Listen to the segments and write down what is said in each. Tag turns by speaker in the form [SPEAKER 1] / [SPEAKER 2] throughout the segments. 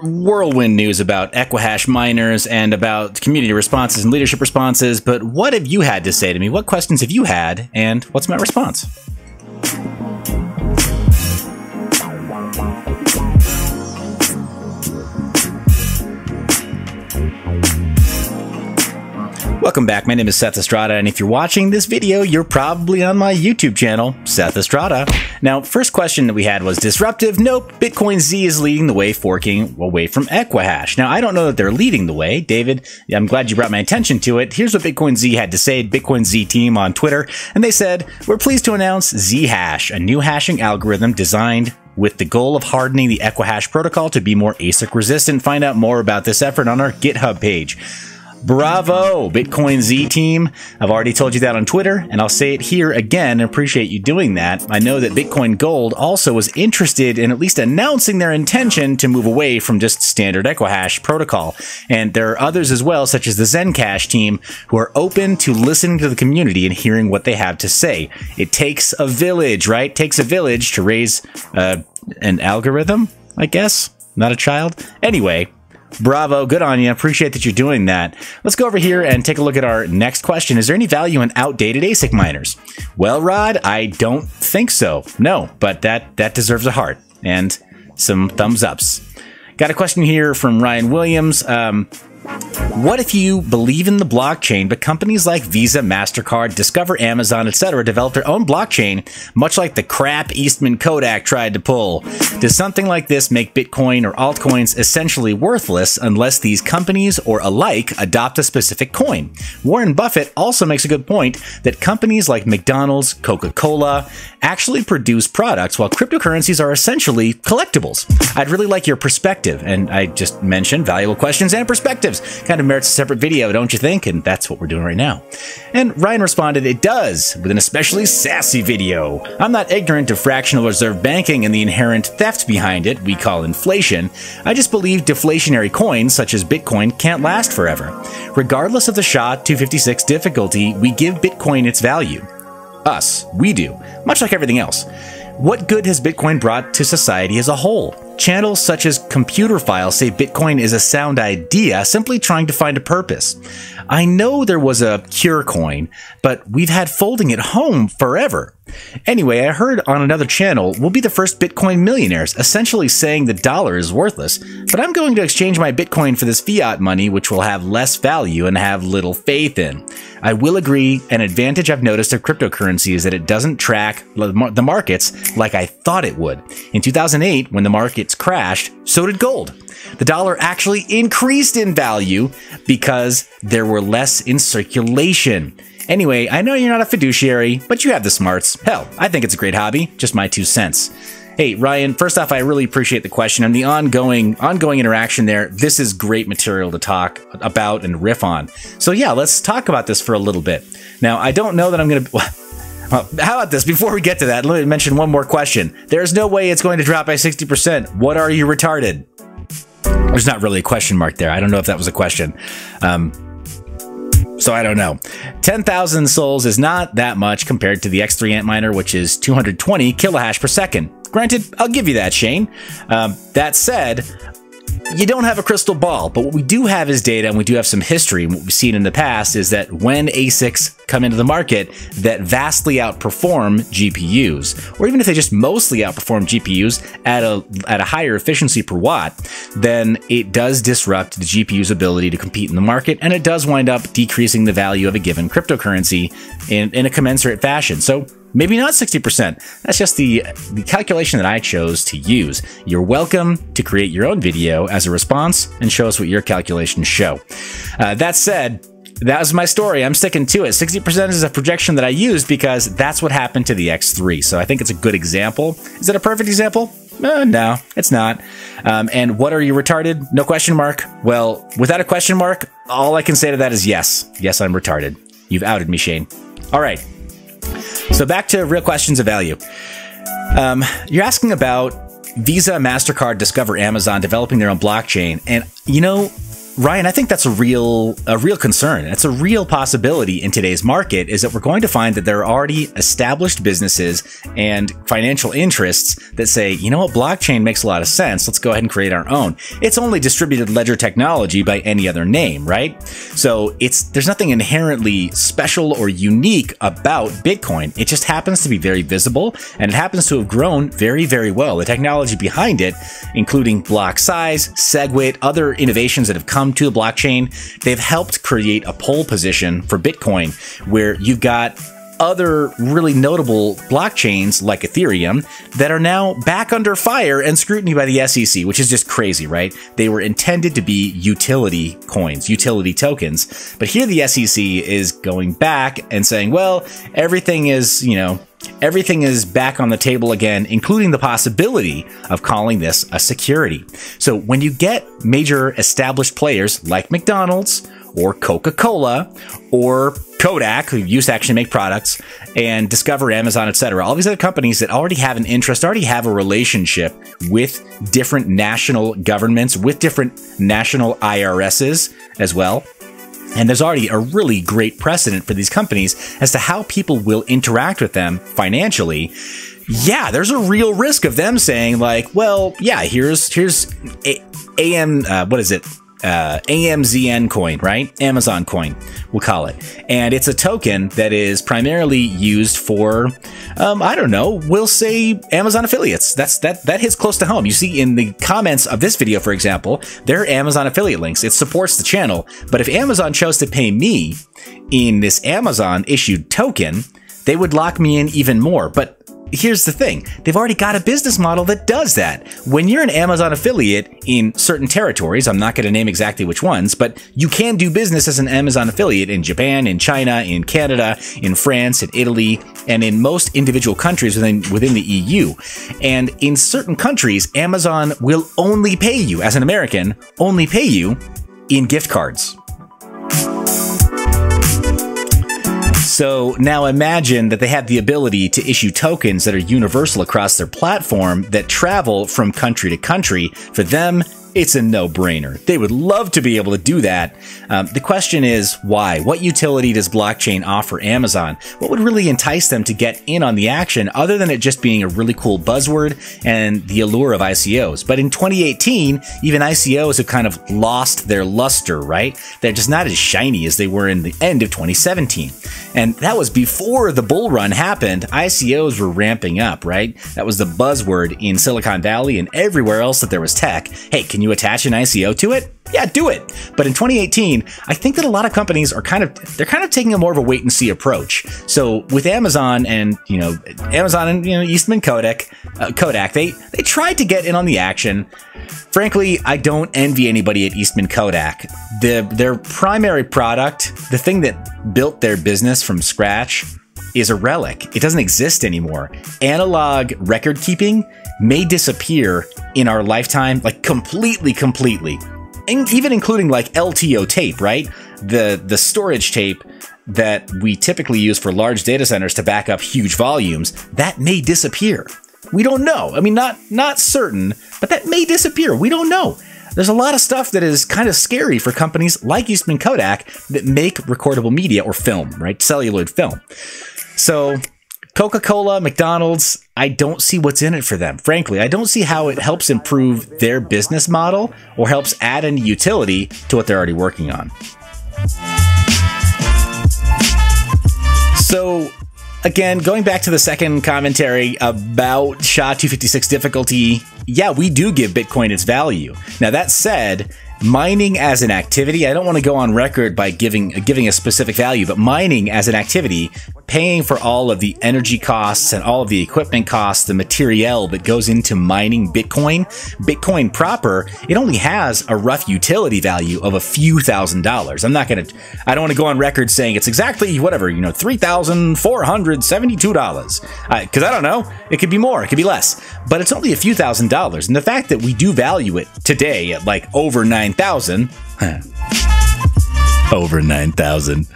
[SPEAKER 1] whirlwind news about Equihash miners and about community responses and leadership responses, but what have you had to say to me? What questions have you had, and what's my response? Welcome back, my name is Seth Estrada, and if you're watching this video, you're probably on my YouTube channel, Seth Estrada. Now, first question that we had was disruptive. Nope, Bitcoin Z is leading the way, forking away from Equihash. Now, I don't know that they're leading the way. David, I'm glad you brought my attention to it. Here's what Bitcoin Z had to say, Bitcoin Z team on Twitter, and they said, "We're pleased to announce Zhash, a new hashing algorithm designed with the goal of hardening the Equihash protocol to be more ASIC resistant. Find out more about this effort on our GitHub page." Bravo, Bitcoin Z team. I've already told you that on Twitter, and I'll say it here again. I appreciate you doing that. I know that Bitcoin Gold also was interested in at least announcing their intention to move away from just standard Equihash protocol. And there are others as well, such as the Zencash team, who are open to listening to the community and hearing what they have to say. It takes a village, right? It takes a village to raise an algorithm, I guess, not a child. Anyway, bravo, good on you. Appreciate that you're doing that. Let's go over here and take a look at our next question. Is there any value in outdated ASIC miners? Well, Rod, I don't think so. No, but that deserves a heart and some thumbs ups. Got a question here from Ryan Williams. What if you believe in the blockchain, but companies like Visa, MasterCard, Discover, Amazon, etc. develop their own blockchain, much like the crap Eastman Kodak tried to pull? Does something like this make Bitcoin or altcoins essentially worthless unless these companies or alike adopt a specific coin? Warren Buffett also makes a good point that companies like McDonald's, Coca-Cola actually produce products while cryptocurrencies are essentially collectibles. I'd really like your perspective, and I just mentioned valuable questions and perspectives. Kind of merits a separate video, don't you think? And that's what we're doing right now. And Ryan responded, it does, with an especially sassy video. I'm not ignorant of fractional reserve banking and the inherent theft behind it we call inflation. I just believe deflationary coins, such as Bitcoin, can't last forever. Regardless of the SHA-256 difficulty, we give Bitcoin its value. Us, we do, much like everything else. What good has Bitcoin brought to society as a whole? Channels such as Computer File say Bitcoin is a sound idea, simply trying to find a purpose. I know there was a Cure coin, but we've had folding at home forever. Anyway, I heard on another channel, we'll be the first Bitcoin millionaires, essentially saying the dollar is worthless, but I'm going to exchange my Bitcoin for this fiat money, which will have less value and have little faith in. I will agree, an advantage I've noticed of cryptocurrency is that it doesn't track the markets like I thought it would. In 2008, when the markets crashed, so did gold. The dollar actually increased in value because there were less in circulation. Anyway, I know you're not a fiduciary, but you have the smarts. Hell, I think it's a great hobby. Just my 2 cents. Hey, Ryan, first off, I really appreciate the question and the ongoing interaction there. This is great material to talk about and riff on. So yeah, let's talk about this for a little bit. Now, I don't know that I'm going to... Well, how about this? Before we get to that, let me mention one more question. There's no way it's going to drop by 60%. What are you, retarded? There's not really a question mark there. I don't know if that was a question. So I don't know. 10,000 souls is not that much compared to the X3 Antminer, which is 220 kilohash per second. Granted, I'll give you that, Shane. That said, you don't have a crystal ball, but what we do have is data, and we do have some history. And what we've seen in the past is that when ASICs come into the market that vastly outperform GPUs, or even if they just mostly outperform GPUs at a higher efficiency per watt, then it does disrupt the GPU's ability to compete in the market, and it does wind up decreasing the value of a given cryptocurrency in a commensurate fashion. So maybe not 60%. That's just the calculation that I chose to use. You're welcome to create your own video as a response and show us what your calculations show. That said, that was my story. I'm sticking to it. 60% is a projection that I used because that's what happened to the X3. So I think it's a good example. Is it a perfect example? No, it's not. And what are you, retarded? No question mark? Well, without a question mark, all I can say to that is yes. Yes, I'm retarded. You've outed me, Shane. All right. So back to real questions of value. You're asking about Visa, MasterCard, Discover, Amazon developing their own blockchain. And, you know, Ryan, I think that's a real concern. That's a real possibility in today's market, is that we're going to find that there are already established businesses and financial interests that say, you know what, blockchain makes a lot of sense. Let's go ahead and create our own. It's only distributed ledger technology by any other name, right? So there's nothing inherently special or unique about Bitcoin. It just happens to be very visible, and it happens to have grown very, very well. The technology behind it, including block size, SegWit, other innovations that have come to the blockchain, they've helped create a pole position for Bitcoin, where you've got other really notable blockchains like Ethereum that are now back under fire and scrutiny by the SEC, which is just crazy, right? They were intended to be utility coins, utility tokens. But here the SEC is going back and saying, well, everything is back on the table again, including the possibility of calling this a security. So when you get major established players like McDonald's or Coca-Cola or Kodak, who used to actually make products, and Discover, Amazon, etc., all these other companies that already have an interest, already have a relationship with different national governments, with different national IRSs as well. And there's already a really great precedent for these companies as to how people will interact with them financially. Yeah, there's a real risk of them saying like, well, yeah, here's AMZN coin, right? Amazon coin, we'll call it. And it's a token that is primarily used for, I don't know, we'll say Amazon affiliates. That hits close to home. You see in the comments of this video, for example, there are Amazon affiliate links. It supports the channel. But if Amazon chose to pay me in this Amazon issued token, they would lock me in even more. But here's the thing. They've already got a business model that does that. When you're an Amazon affiliate in certain territories, I'm not going to name exactly which ones, but you can do business as an Amazon affiliate in Japan, in China, in Canada, in France, in Italy, and in most individual countries within the EU. And in certain countries, Amazon will only pay you, as an American, only pay you in gift cards. So now imagine that they have the ability to issue tokens that are universal across their platform that travel from country to country. For them, it's a no-brainer. They would love to be able to do that. The question is, why? What utility does blockchain offer Amazon? What would really entice them to get in on the action, other than it just being a really cool buzzword and the allure of ICOs? But in 2018, even ICOs have kind of lost their luster, right? They're just not as shiny as they were in the end of 2017. And that was before the bull run happened. ICOs were ramping up, right? That was the buzzword in Silicon Valley and everywhere else that there was tech. Hey, can you attach an ICO to it? Yeah, do it. But in 2018, I think that a lot of companies are kind of taking a more of a wait and see approach. So with Amazon and Eastman Kodak, they tried to get in on the action. Frankly, I don't envy anybody at Eastman Kodak. Their primary product, the thing that built their business from scratch, is a relic. It doesn't exist anymore. Analog record keeping may disappear in our lifetime, like completely. And even including like LTO tape, right? The storage tape that we typically use for large data centers to back up huge volumes, that may disappear. We don't know. I mean, not certain, but that may disappear. We don't know. There's a lot of stuff that is kind of scary for companies like Eastman Kodak that make recordable media or film, right? Celluloid film. So Coca-Cola, McDonald's, I don't see what's in it for them. Frankly, I don't see how it helps improve their business model or helps add any utility to what they're already working on. So again, going back to the second commentary about SHA-256 difficulty, yeah, we do give Bitcoin its value. Now that said, mining as an activity, I don't want to go on record by giving a specific value, but mining as an activity, paying for all of the energy costs and all of the equipment costs, the material that goes into mining Bitcoin proper, it only has a rough utility value of a few $1,000s. I don't want to go on record saying it's exactly whatever, $3,472. Because I don't know, it could be more, it could be less, but it's only a few $1,000s. And the fact that we do value it today at like over 9,000, over 9,000.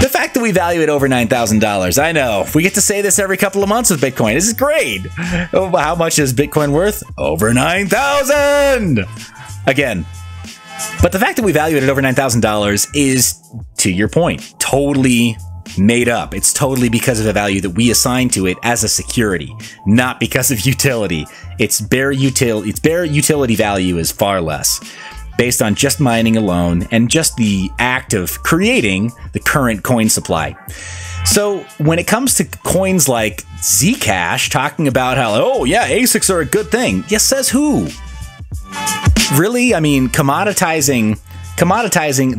[SPEAKER 1] The fact that we value it over $9,000, I know. We get to say this every couple of months with Bitcoin. This is great. How much is Bitcoin worth? Over 9,000! Again, But the fact that we value it at over $9,000 is, to your point, totally made up. It's totally because of the value that we assign to it as a security, not because of utility. Its bare utility value is far less, based on just mining alone and just the act of creating the current coin supply. So when it comes to coins like Zcash talking about how, oh yeah, ASICs are a good thing. Yes, says who? Really? I mean, commoditizing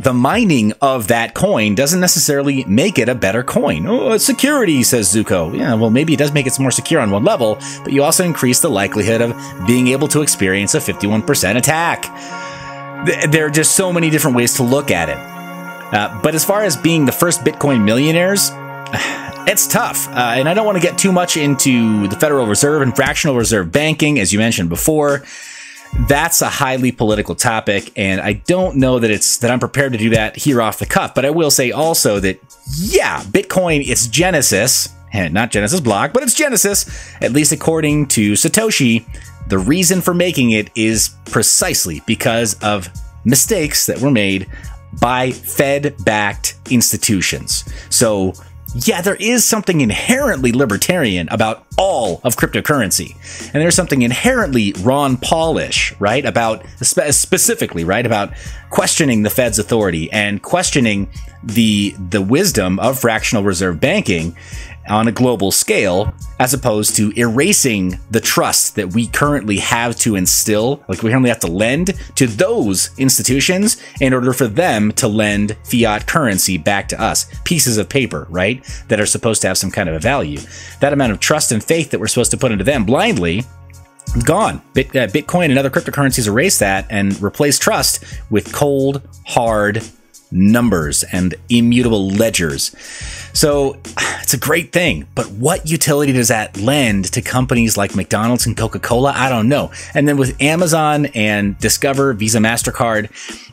[SPEAKER 1] the mining of that coin doesn't necessarily make it a better coin. Oh, it's security, says Zuko. Yeah, well, maybe it does make it more secure on one level, but you also increase the likelihood of being able to experience a 51% attack. There are just so many different ways to look at it. But as far as being the first Bitcoin millionaires, it's tough. And I don't want to get too much into the Federal Reserve and fractional reserve banking, as you mentioned before. That's a highly political topic, and I don't know that I'm prepared to do that here off the cuff. But I will say also that, yeah, Bitcoin, its genesis, not Genesis block, but its genesis, at least according to Satoshi, the reason for making it is precisely because of mistakes that were made by Fed-backed institutions. So, yeah, there is something inherently libertarian about all of cryptocurrency. And there's something inherently Ron Paulish, right? About, specifically, right? About questioning the Fed's authority and questioning the wisdom of fractional reserve banking on a global scale, as opposed to erasing the trust that we currently have to instill, like we currently have to lend to those institutions in order for them to lend fiat currency back to us, pieces of paper, right, that are supposed to have some kind of a value. That amount of trust and faith that we're supposed to put into them blindly, gone. Bitcoin and other cryptocurrencies erase that and replace trust with cold, hard numbers and immutable ledgers. So it's a great thing, but what utility does that lend to companies like McDonald's and Coca-Cola? I don't know. And then with Amazon and Discover, Visa, MasterCard,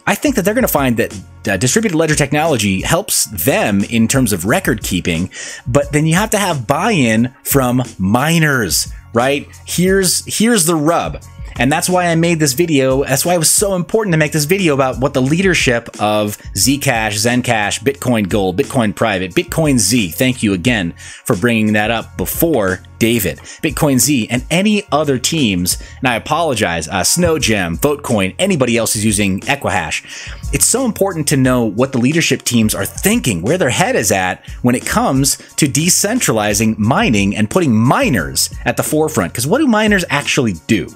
[SPEAKER 1] I think that they're going to find that distributed ledger technology helps them in terms of record keeping, but then you have to have buy-in from miners, right? Here's the rub. And that's why I made this video. That's why it was so important to make this video about what the leadership of Zcash, Zencash, Bitcoin Gold, Bitcoin Private, Bitcoin Z, thank you again for bringing that up before David, Bitcoin Z, and any other teams, and I apologize, Snowgem, Votecoin, anybody else who's using Equihash. It's so important to know what the leadership teams are thinking, where their head is at when it comes to decentralizing mining and putting miners at the forefront. Because what do miners actually do?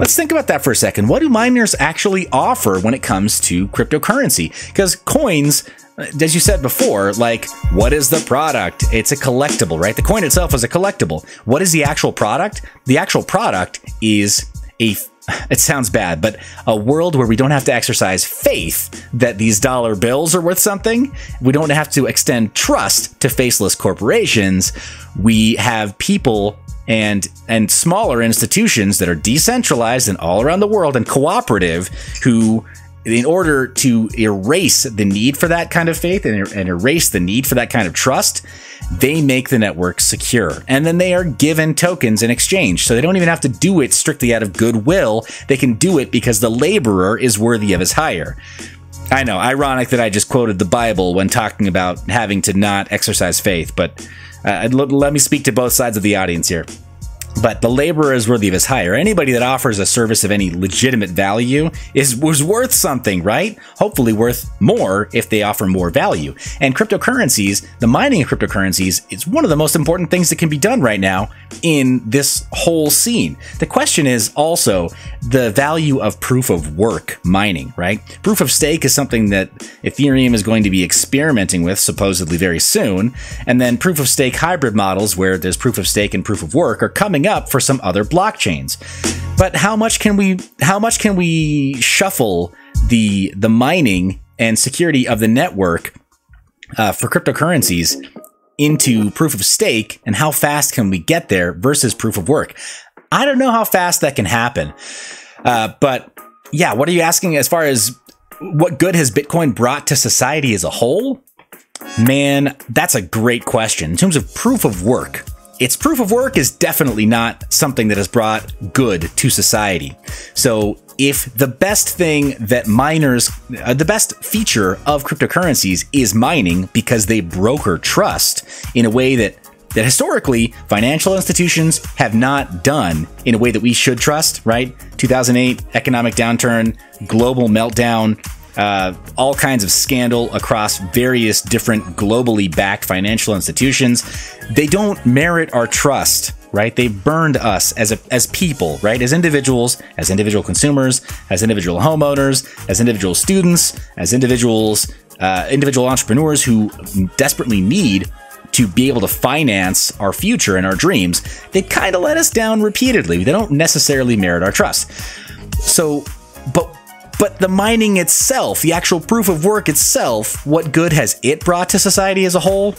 [SPEAKER 1] Let's think about that for a second. What do miners actually offer when it comes to cryptocurrency? Because coins, as you said before, like, what is the product? It's a collectible, right? The coin itself is a collectible. What is the actual product? The actual product is it sounds bad, but a world where we don't have to exercise faith that these dollar bills are worth something. We don't have to extend trust to faceless corporations. We have people and smaller institutions that are decentralized and all around the world and cooperative, who, in order to erase the need for that kind of faith and erase the need for that kind of trust, they make the network secure. And then they are given tokens in exchange. So they don't even have to do it strictly out of goodwill. They can do it because the laborer is worthy of his hire. I know, ironic that I just quoted the Bible when talking about having to not exercise faith, but let me speak to both sides of the audience here. But the laborer is worthy of his hire. Anybody that offers a service of any legitimate value was worth something, right? Hopefully worth more if they offer more value. And cryptocurrencies, the mining of cryptocurrencies, is one of the most important things that can be done right now in this whole scene. The question is also the value of proof of work mining, right? Proof of stake is something that Ethereum is going to be experimenting with supposedly very soon. And then proof of stake hybrid models where there's proof of stake and proof of work are coming up for some other blockchains. But how much can we shuffle the mining and security of the network for cryptocurrencies into proof of stake, and how fast can we get there versus proof of work? I don't know how fast that can happen. But yeah, what are you asking as far as what good has Bitcoin brought to society as a whole? Man, that's a great question. In terms of proof of work, its proof of work is definitely not something that has brought good to society. So if the best thing that miners, the best feature of cryptocurrencies is mining because they broker trust in a way that historically financial institutions have not done in a way that we should trust, right? 2008 economic downturn, global meltdown, all kinds of scandal across various different globally backed financial institutions. They don't merit our trust, right? They burned us as people, right? As individuals, as individual consumers, as individual homeowners, as individual students, as individual entrepreneurs who desperately need to be able to finance our future and our dreams. They kind of let us down repeatedly. They don't necessarily merit our trust. So, but the mining itself, the actual proof of work itself, what good has it brought to society as a whole?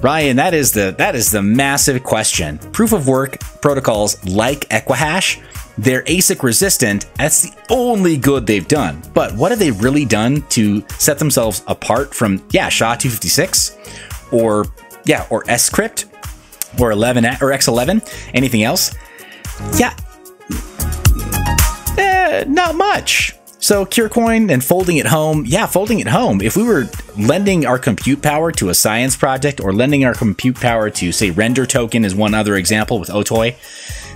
[SPEAKER 1] Ryan, that is the massive question. Proof of work protocols like Equihash, they're Asic resistant. That's the only good they've done. But what have they really done to set themselves apart from, SHA-256 or Scrypt or 11 or X11? Anything else? Not much. So Curecoin and folding it home. Folding it home. If we were lending our compute power to a science project or lending our compute power to, say, Render Token is one other example with Otoy,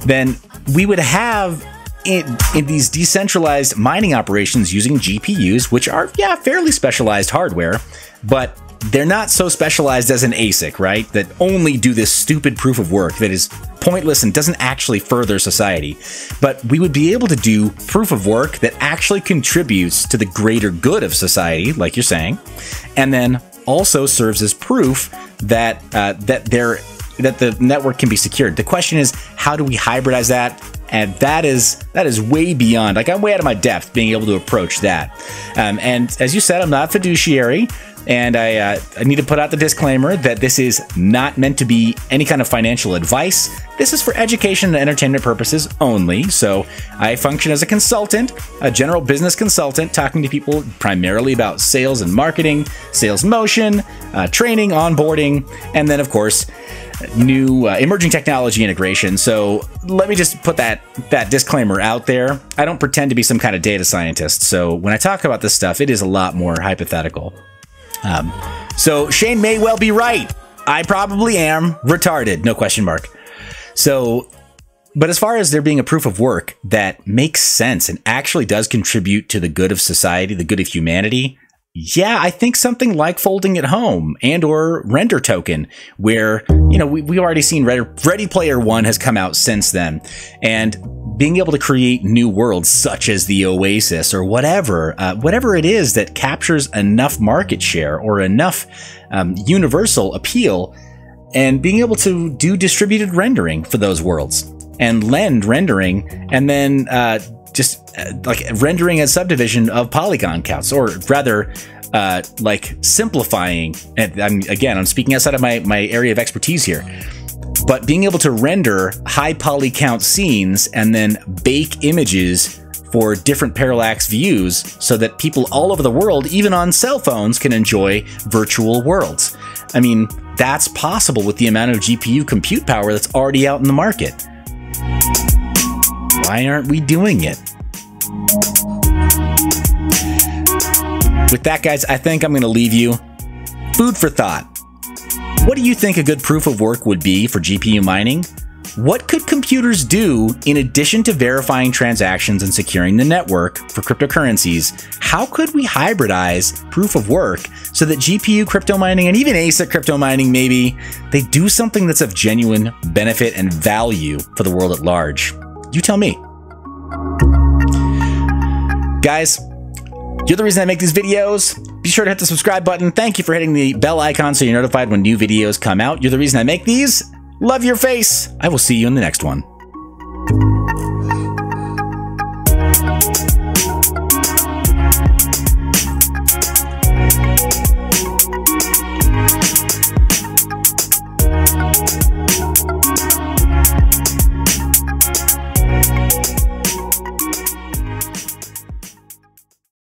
[SPEAKER 1] then we would have in these decentralized mining operations using GPUs, which are, fairly specialized hardware, but they're not so specialized as an ASIC, right? That only do this stupid proof of work that is pointless and doesn't actually further society. But we would be able to do proof of work that actually contributes to the greater good of society, like you're saying, and then also serves as proof that that the network can be secured. The question is, how do we hybridize that? And that is way beyond, like, I'm way out of my depth being able to approach that. And as you said, I'm not a fiduciary. And I need to put out the disclaimer that this is not meant to be any kind of financial advice. This is for education and entertainment purposes only. So I function as a consultant, a general business consultant, talking to people primarily about sales and marketing, sales motion, training, onboarding, and then, of course, new emerging technology integration. So let me just put that disclaimer out there. I don't pretend to be some kind of data scientist. So when I talk about this stuff, it is a lot more hypothetical. So Shane may well be right. I probably am retarded, no question mark. So, but as far as there being a proof of work that makes sense and actually does contribute to the good of society, the good of humanity, I think something like folding at home and or Render Token, where, we've already seen Ready Player One has come out since then, and being able to create new worlds such as the Oasis or whatever it is that captures enough market share or enough universal appeal, and being able to do distributed rendering for those worlds and lend rendering, and then like rendering a subdivision of polygon counts, or rather like simplifying. And I'm speaking outside of my area of expertise here, but being able to render high poly count scenes and then bake images for different parallax views so that people all over the world, even on cell phones, can enjoy virtual worlds. I mean, that's possible with the amount of GPU compute power that's already out in the market. Why aren't we doing it? With that, guys, I think I'm going to leave you. Food for thought. What do you think a good proof of work would be for GPU mining? What could computers do in addition to verifying transactions and securing the network for cryptocurrencies? How could we hybridize proof of work so that GPU crypto mining and even ASIC crypto mining, maybe, they do something that's of genuine benefit and value for the world at large? You tell me. Guys, you're the reason I make these videos. Be sure to hit the subscribe button. Thank you for hitting the bell icon so you're notified when new videos come out. You're the reason I make these. Love your face. I will see you in the next one.